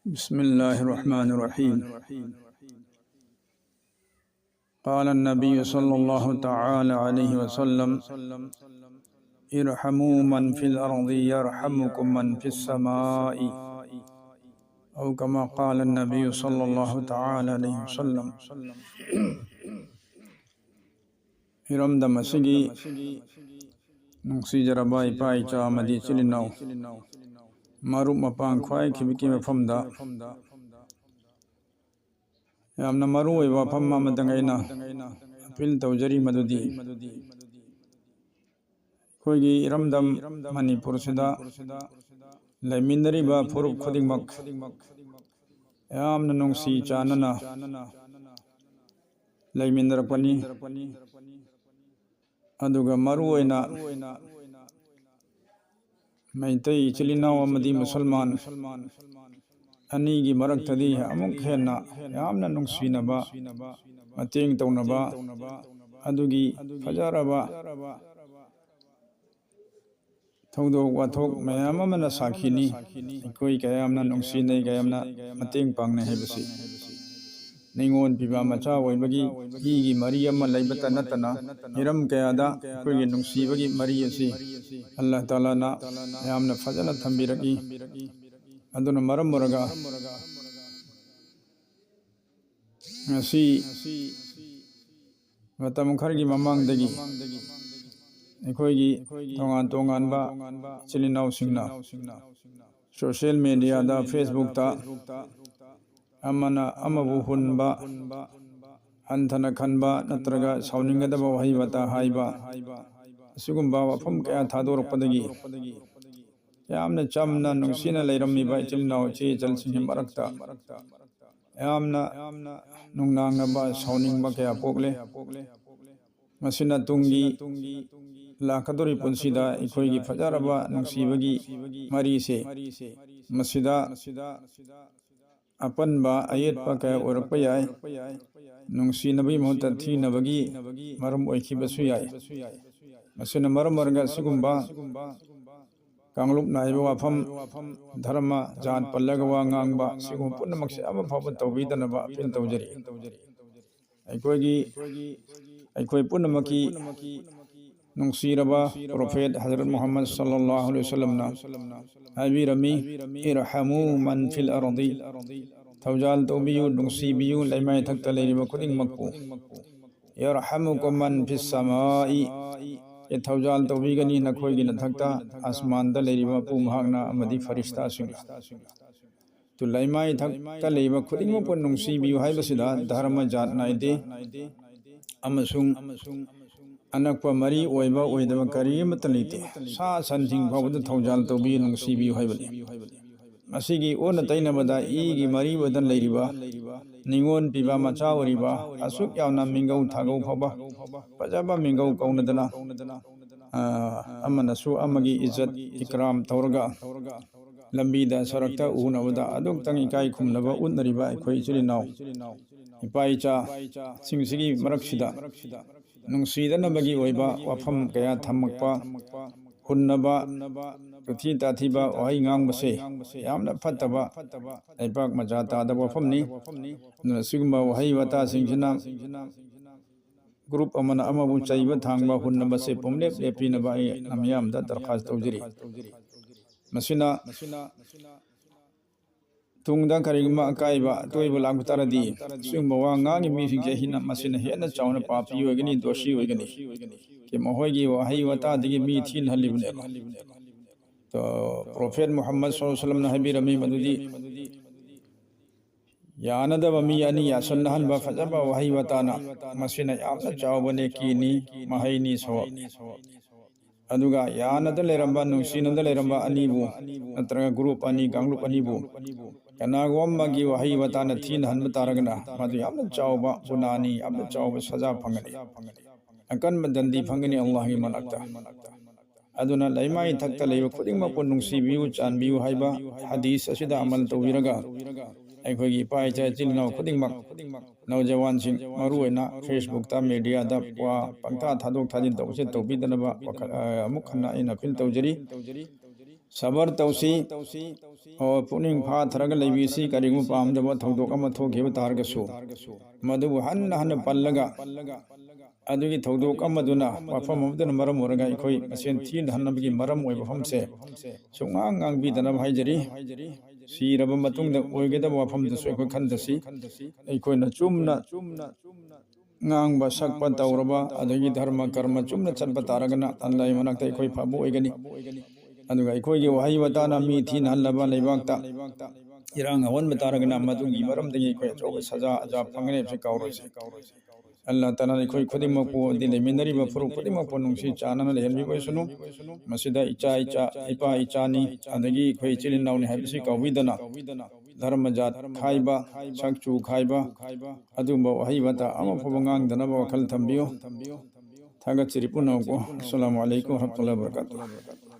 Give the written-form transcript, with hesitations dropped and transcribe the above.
बिस्मिल्लाहिर्रहमानिर्रहीम। क़ाल अन्नबी सल्लल्लाहु तआला अलैहि वसल्लम इरहमू मन फिल अर्दि यरहमुकुम मन फिस समाई औ कमा क़ाल अन्नबी सल्लल्लाहु तआला अलैहि वसल्लम। हिरमदम असिगी नुंसीजरबा इपा इचा अमदी इचिलिनाउ मरुप मपांग ख्वाई खिबिकी मफमदा यामना मरु ओइबा फम अमदंगैना अपील तौजरी मदुदी अखोइगी इरमदम मणिपुर सिदा लैमिनरिबा फुरुप खुदिंगमक यामना नुंसी चानना लैमिनरपनी अदुगा मरु ओइना मैतै इचिलिनाउ अमदी मुसलमान अनीगी मरक्तदी अमुक हेन्ना यामना नुंसीनबा मतेंग तौनबा अदुगी फजरबा थौदोक वाथोक मयाम अमना साखीनी अखोइ कयामना नुंसीनै कयामना मतेंग पांगने हैबसी निंगोन पिबा मचा ओइबगी ईगी मरी अमा लैबता नतना हिरम कयादा अखोइगी नुंसीबगी मरी असी अल्लाह ताला ना यामना फजना थंबिरगी अदुना मरम मोरगा ngasi matam khargi mamangdagi अखोइगी तोंगान तोंगान बा चिलिनाउ सिंगना सोशल मीडिया दा फेसबुक ता अमना अमबु हुनबा हंथना खनबा नत्रगा साउनिंगदबा वही बता हाइबा सुगुंबा वफम कया थादोरपदगी यामना चमना नुंसीना लैरम्मिबा चिलिनाउ चे चलसिंग मरक्ता यामना नुंगनांगबा साउनिंगबा कया पोगले मसिना तुंगी लाखदोरी पुंसीदा अखोइगी फजरबा नुंसीबगी मरीसे मसिदा अपनबा अयेतपा कया ओरकपा याय नुंसीनबगी महूत थीनबगी मरम ओइखिबसु याय मसिना मरम मरगा सिगुंबा कांगलुप नाइबा वाफम धर्म जात पल्लगा वा ngang सिगुम पुनमक्से अमा फाबा तौबीदनबा अपील तौजरी अखोइ पुनमकी नुंसीरबा प्रोफेट हजरत मोहम्मद सल्लल्लाहु अलैहि वसल्लम ना हाबिरमी इरहमू मन फिल अर्दि थौजाल तौबियु नुंसीबियु लैमाय थक्ता लैरिबा खुदिंगमक्पु यरहमुकुम मन फिस समाई ये थौजाल तौबीगनी नखोइगी नथक्ता आसमानदा लैरिबा पु महागना अमदी फरिश्ता सिंगा तो लैमाय थक्ता लैरिबा खुदिंगमक्पु नुंसीबियु हाइबसिदा धर्म जात नाइदे अमसुंग अनक्पा मरी ओइबा ओइदबा करियमत लैते सा सनथिंग फावदा थौजाल तौबियु नुंसीबियु हाइबले मसिगी ओन तैनबदा ईगी मरी वदन लैरिबा निंगोन पिबा मचा ओरिबा असुक यावना मिंगौ थागौ फाबा फजबा मिंगौ कौनदना अमनसु अमगी इज्जत इकराम तौरगा लंबीदा सरक्ता उनबदा अदुक तंग इकाई खुमनबा उनरिबा अखोइ चिलिनाउ इपाइचा सिंगसिगी मरक्सिदा नुंसीदनबगी ओइबा वाफम कया थमक्पा हुन्नबा तुथी ताथीबा वही ngangbसे यामना फत्तबा लैपाक मजा तादा वफमनी सिगुंबा वही वता सिंगसिना ग्रुप अमना अमबु चैबा थांगबा हुन्नबसे पुमलेप लेपिनबा नमयामदा दरखास्त तौजरी मसिना तुंगदा करिगमा अकाइबा तोइबा लागतारदी सिगुंबा वा ngangi मिसिंगसे हिना मसिना हेना चावना पापी ओइगनी दोषी ओइगनी के महोइगी वही वता दिगी मी थीन हलिबने तो प्रोफेट मोहम्मद सल्लल्लाहु अलैहि वसल्लम ने हाबिरमी मदुदी यानदबा मी यानी यासन्नहनबा फजबा वही वताना मसिना यामना चावबने कीनी महैनी सो अदुगा यानदा लेरंबा नुंसीनदा लेरंबा अनीबु नत्रगा ग्रुप अनी गांगलुप अनीबु कनागोमगी वही वताना थीन हनब तारगना मदु यामना चावबा गुनानी यामना चावबा सजा फंगनी अकन दंदी फंगनी अल्लाहगी मनक्ता अदुना लैमाय थक्ता लैबा खुदिंगमक्पु नुंसीबियु चानबियु हाइबा हदीस असिदा अमल तौबिरगा अखोइगी इपाइचा चिलिनाउ खुदिंगमक नौजवानसिंग मरुओइना फेसबुक ता मीडिया दा वा पंथा थादोक थाजिन तौबसे तौबिदनबा अमुक खन्ना इन अपील तौजरी सबर तौसी और पुनिंग फाथरग लेबीसी करिगु पामदब थौदोक अमा थोखिब तारगसु मदुबु हन्न हन्न पल्लगा अदुगी थौदोक अमदुना वाफम अमदुना मरम ओरगा इखोई मसेन थीन हन्नबगी मरम ओइब फमसे सुंगांग गांगबीदना हाइजरी सिरब मतुंगदा ओइगेदब वाफमदसु इखोई खंदसी इखोइना Chumna ngang ba sakpa tauraba adagi dharma karma chumna chatpa taragana Allah manakta ikoi phabu oigani aduga ikoi ge wahai watana mi thin hallaba leibakta irang awan bataragana madugi maramdagi ikoi achoba saja aja phangane se kaurose Allah Ta'ala ikoi khudimako dile minari ba furu khudimako nungsi chanana lehenbi ko sunu masida icha ipa ichani adagi ikoi chilin nauni habisi kawidana धर्म जात खाइबा सकचू खाइबा अदुबा वहीबता अमा फबंगांग दनबा वखल थंबियो थागत चिरिपुनाको अस्सलामु अलैकुम व रहमतुल्लाहि व बरकातुहू